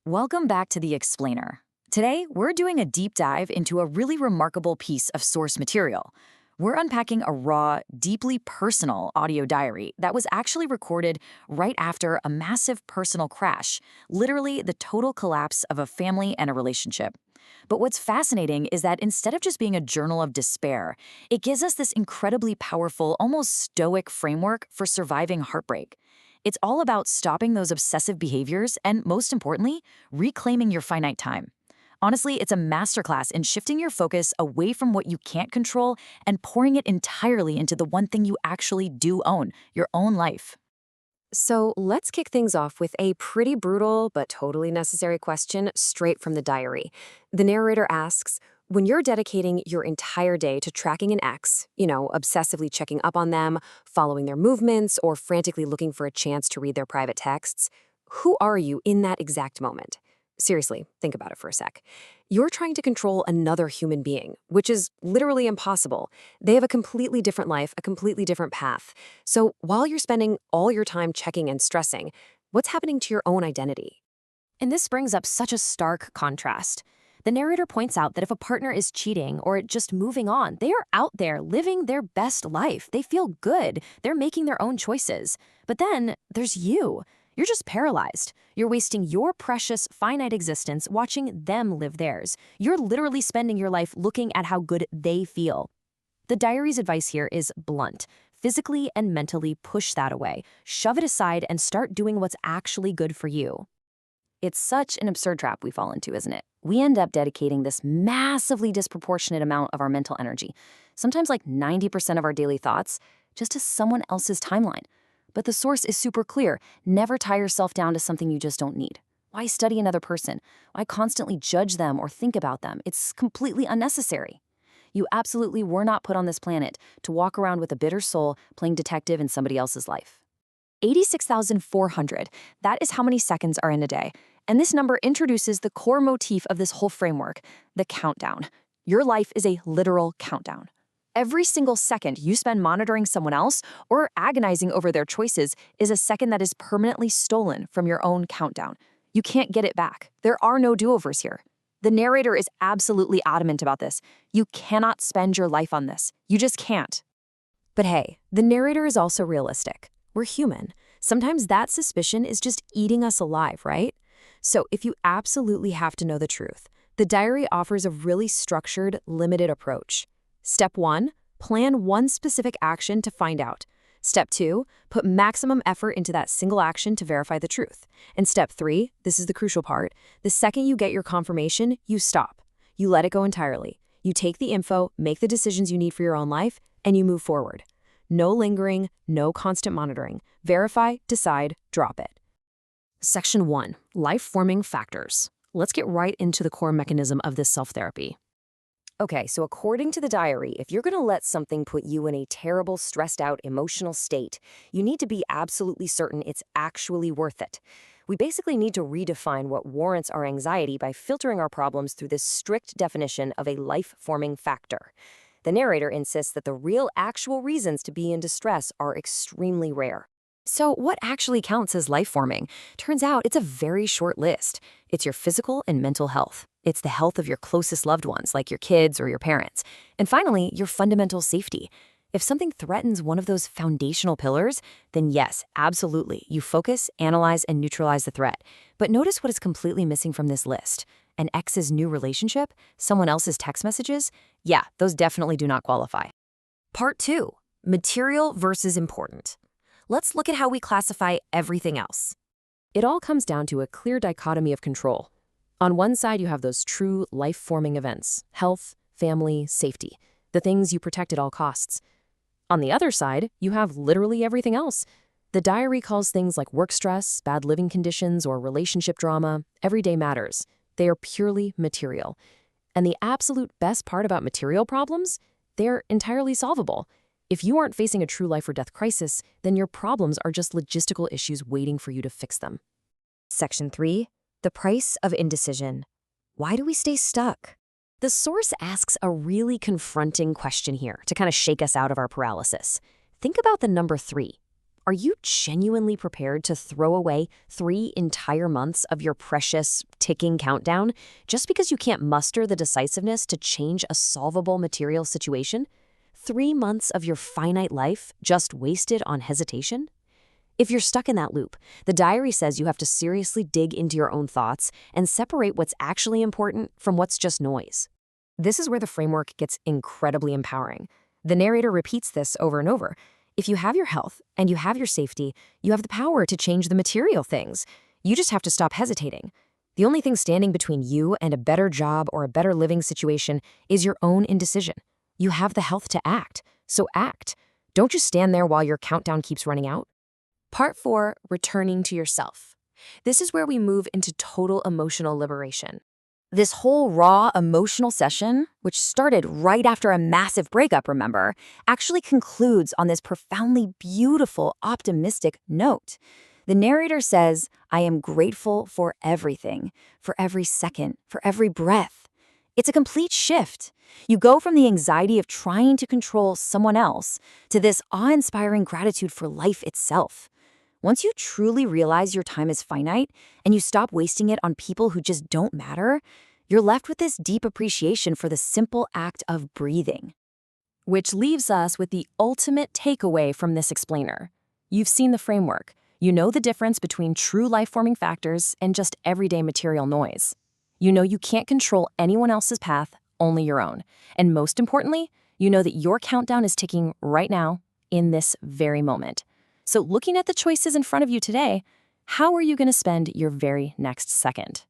Welcome back to The Explainer. Today, we're doing a deep dive into a really remarkable piece of source material. We're unpacking a raw, deeply personal audio diary that was actually recorded right after a massive personal crash, literally the total collapse of a family and a relationship. But what's fascinating is that instead of just being a journal of despair, it gives us this incredibly powerful, almost stoic framework for surviving heartbreak. It's all about stopping those obsessive behaviors and, most importantly, reclaiming your finite time. Honestly, it's a masterclass in shifting your focus away from what you can't control and pouring it entirely into the one thing you actually do own, your own life. So let's kick things off with a pretty brutal but totally necessary question straight from the diary. The narrator asks, when you're dedicating your entire day to tracking an ex, obsessively checking up on them, following their movements, or frantically looking for a chance to read their private texts, who are you in that exact moment? Seriously, think about it for a sec. You're trying to control another human being, which is literally impossible. They have a completely different life, a completely different path. So while you're spending all your time checking and stressing, what's happening to your own identity? And this brings up such a stark contrast. The narrator points out that if a partner is cheating or just moving on, they are out there living their best life. They feel good. They're making their own choices. But then there's you. You're just paralyzed. You're wasting your precious, finite existence watching them live theirs. You're literally spending your life looking at how good they feel. The diary's advice here is blunt. Physically and mentally push that away. Shove it aside and start doing what's actually good for you. It's such an absurd trap we fall into, isn't it? We end up dedicating this massively disproportionate amount of our mental energy, sometimes like 90% of our daily thoughts, just to someone else's timeline. But the source is super clear. Never tie yourself down to something you just don't need. Why study another person? Why constantly judge them or think about them? It's completely unnecessary. You absolutely were not put on this planet to walk around with a bitter soul playing detective in somebody else's life. 86,400. That is how many seconds are in a day. And this number introduces the core motif of this whole framework, the countdown. Your life is a literal countdown. Every single second you spend monitoring someone else or agonizing over their choices is a second that is permanently stolen from your own countdown. You can't get it back. There are no do-overs here. The narrator is absolutely adamant about this. You cannot spend your life on this. You just can't. But hey, the narrator is also realistic. We're human. Sometimes that suspicion is just eating us alive, right? So if you absolutely have to know the truth, the diary offers a really structured, limited approach. Step 1, plan one specific action to find out. Step 2, put maximum effort into that single action to verify the truth. And step 3, this is the crucial part, the second you get your confirmation, you stop. You let it go entirely. You take the info, make the decisions you need for your own life, and you move forward. No lingering, no constant monitoring. Verify, decide, drop it. Section 1, life-forming factors. Let's get right into the core mechanism of this self-therapy. Okay, so according to the diary, if you're going to let something put you in a terrible, stressed out, emotional state, you need to be absolutely certain it's actually worth it. We basically need to redefine what warrants our anxiety by filtering our problems through this strict definition of a life-forming factor. The narrator insists that the real, actual reasons to be in distress are extremely rare. So what actually counts as life-forming? Turns out it's a very short list. It's your physical and mental health. It's the health of your closest loved ones, like your kids or your parents. And finally, your fundamental safety. If something threatens one of those foundational pillars, then yes, absolutely, you focus, analyze, and neutralize the threat. But notice what is completely missing from this list. An ex's new relationship? Someone else's text messages? Yeah, those definitely do not qualify. Part 2, material versus important. Let's look at how we classify everything else. It all comes down to a clear dichotomy of control. On one side, you have those true life-forming events, health, family, safety, the things you protect at all costs. On the other side, you have literally everything else. The diary calls things like work stress, bad living conditions, or relationship drama everyday matters. They are purely material. And the absolute best part about material problems? They're entirely solvable. If you aren't facing a true life or death crisis, then your problems are just logistical issues waiting for you to fix them. Section 3, the price of indecision. Why do we stay stuck? The source asks a really confronting question here to kind of shake us out of our paralysis. Think about the number 3. Are you genuinely prepared to throw away 3 entire months of your precious ticking countdown just because you can't muster the decisiveness to change a solvable material situation? 3 months of your finite life just wasted on hesitation? If you're stuck in that loop, the diary says you have to seriously dig into your own thoughts and separate what's actually important from what's just noise. This is where the framework gets incredibly empowering. The narrator repeats this over and over. If you have your health and you have your safety, you have the power to change the material things. You just have to stop hesitating. The only thing standing between you and a better job or a better living situation is your own indecision. You have the health to act, so act. Don't just stand there while your countdown keeps running out. Part 4, returning to yourself. This is where we move into total emotional liberation. This whole raw emotional session, which started right after a massive breakup, remember, actually concludes on this profoundly beautiful, optimistic note. The narrator says, I am grateful for everything, for every second, for every breath. It's a complete shift. You go from the anxiety of trying to control someone else to this awe-inspiring gratitude for life itself. Once you truly realize your time is finite and you stop wasting it on people who just don't matter, you're left with this deep appreciation for the simple act of breathing. Which leaves us with the ultimate takeaway from this explainer. You've seen the framework. You know the difference between true life-forming factors and just everyday material noise. You know you can't control anyone else's path, only your own. And most importantly, you know that your countdown is ticking right now, in this very moment. So looking at the choices in front of you today, how are you going to spend your very next second?